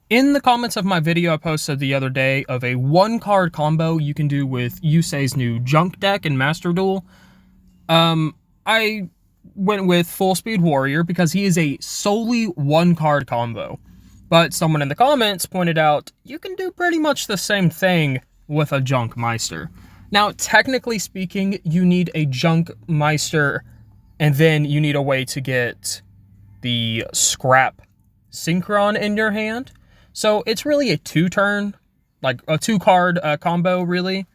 In the comments of my video I posted the other day of a 1-card combo you can do with Yusei's new Junk deck in Master Duel, I went with Full Speed Warrior because he is a solely 1-card combo. But someone in the comments pointed out you can do pretty much the same thing with a Junk Meister. Now, technically speaking, you need a Junk Meister, and then you need a way to get the Scrap Synchron in your hand. So it's really a 2-turn, like a 2-card combo, really.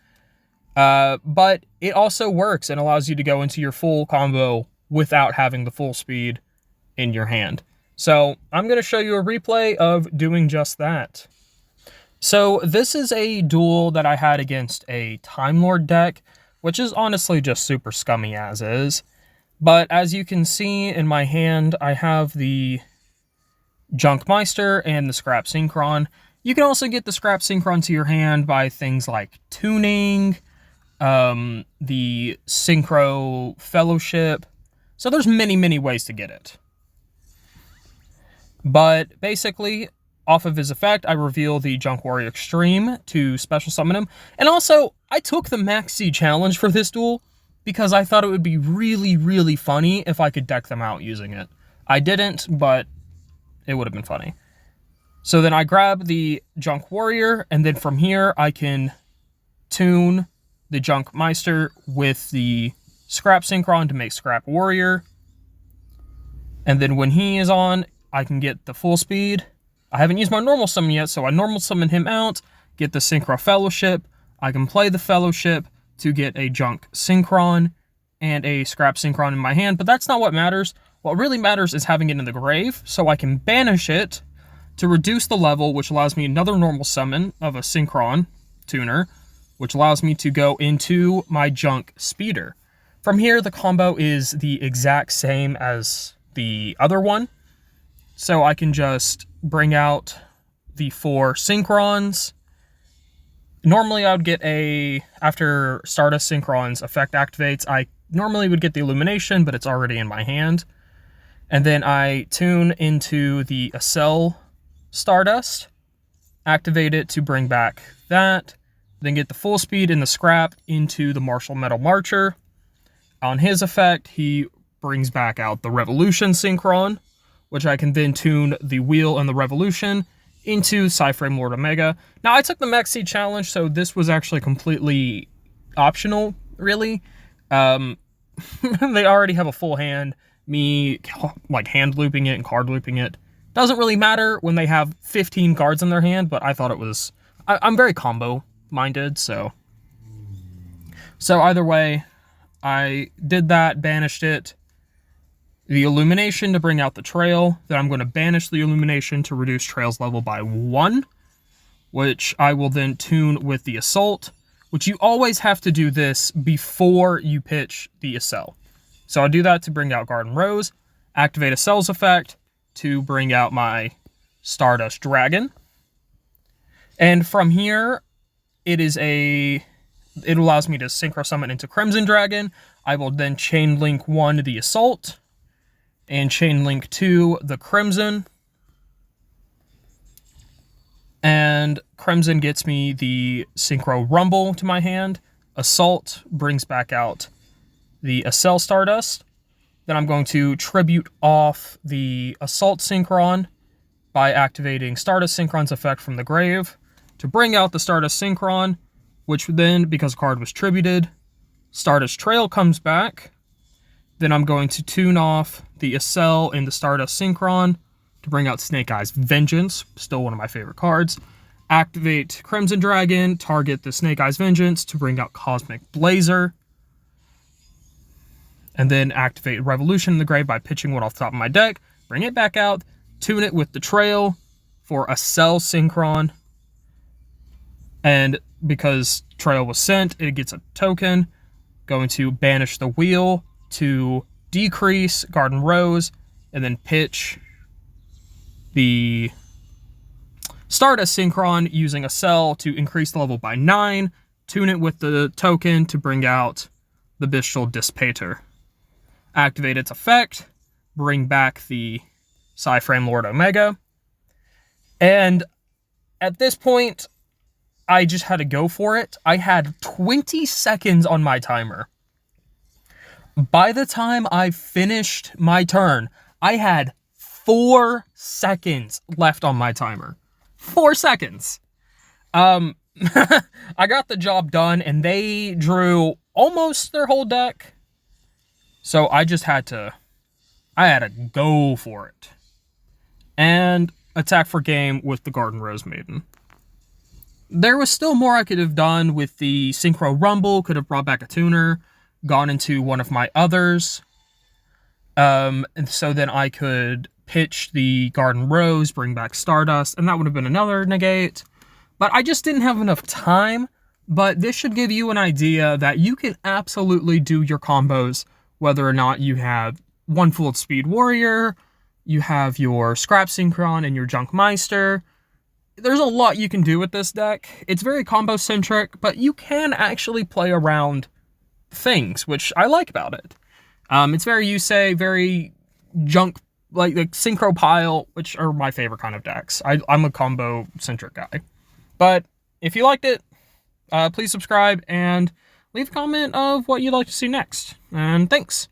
But it also works and allows you to go into your full combo without having the full speed in your hand. So I'm going to show you a replay of doing just that. So this is a duel that I had against a Time Lord deck, which is honestly just super scummy as is. But as you can see in my hand, I have the Junk Meister and the Scrap Synchron. You can also get the Scrap Synchron to your hand by things like tuning, the Synchro Fellowship. So there's many ways to get it. But basically, off of his effect, I reveal the Junk Warrior Extreme to special summon him. And also, I took the Maxi challenge for this duel because I thought it would be really funny if I could deck them out using it. I didn't, but it would have been funny. So then I grab the Junk Warrior, and then from here I can tune the Junk Meister with the Scrap Synchron to make Scrap Warrior. And then when he is on, I can get the full speed. I haven't used my normal summon yet, so I normal summon him out, get the Synchro Fellowship. I can play the Fellowship to get a Junk Synchron and a Scrap Synchron in my hand, but that's not what matters. What really matters is having it in the grave, so I can banish it to reduce the level, which allows me another normal summon of a Synchron tuner, which allows me to go into my Junk Speeder. From here, the combo is the exact same as the other one, so I can just bring out the 4 Synchrons. Normally I would get after Stardust Synchron's effect activates, I normally would get the Illumination, but it's already in my hand. And then I tune into the Accel Stardust, activate it to bring back that, then get the full speed in the Scrap into the Martial Metal Marcher. On his effect, he brings back out the Revolution Synchron, which I can then tune the Wheel and the Revolution into Psyframe Lord Omega. Now, I took the Maxi challenge, so this was actually completely optional, really. They already have a full hand. Me, like, hand looping it and card looping it doesn't really matter when they have 15 cards in their hand, but I thought it was... I'm very combo-minded, so either way, I did that, banished it. The Illumination to bring out the Trail. Then I'm going to banish the Illumination to reduce Trail's level by 1, which I will then tune with the Assault, which you always have to do this before you pitch the Accel. So I'll do that to bring out Garden Rose, activate Accel's effect to bring out my Stardust Dragon. And from here, it allows me to Synchro Summon into Crimson Dragon. I will then Chain Link 1 the Assault, and Chain Link 2 the Crimson. And Crimson gets me the Synchro Rumble to my hand. Assault brings back out the Accel Stardust. Then I'm going to tribute off the Assault Synchron by activating Stardust Synchron's effect from the grave to bring out the Stardust Synchron, which then, because the card was tributed, Stardust Trail comes back. Then I'm going to tune off the Accel and the Stardust Synchron to bring out Snake Eyes Vengeance, still one of my favorite cards. Activate Crimson Dragon, target the Snake Eyes Vengeance to bring out Cosmic Blazer. And then activate Revolution in the grave by pitching one off the top of my deck, bring it back out, tune it with the Trail for Accel Synchron. And because Trail was sent, it gets a token. Going to banish the Wheel to decrease Garden Rose, and then pitch the Stardust Synchron using Accel to increase the level by 9, tune it with the token to bring out the Bestial Dissipator. Activate its effect, bring back the Psyframe Lord Omega, and at this point, I just had to go for it. I had 20 seconds on my timer. By the time I finished my turn, I had 4 seconds left on my timer. 4 seconds. I got the job done, and they drew almost their whole deck. So I had to go for it. And attack for game with the Garden Rose Maiden. There was still more I could have done with the Synchro Rumble. Could have brought back a tuner, gone into one of my others. And so then I could pitch the Garden Rose, bring back Stardust, and that would have been another negate. But I just didn't have enough time. But this should give you an idea that you can absolutely do your combos, whether or not you have one full speed warrior, you have your Scrap Synchron and your Junk Meister. There's a lot you can do with this deck. It's very combo-centric, but you can actually play around things, which I like about it. It's very Yusei, very junk, like Synchro Pile, which are my favorite kind of decks. I'm a combo-centric guy. But if you liked it, please subscribe and leave a comment of what you'd like to see next. And thanks.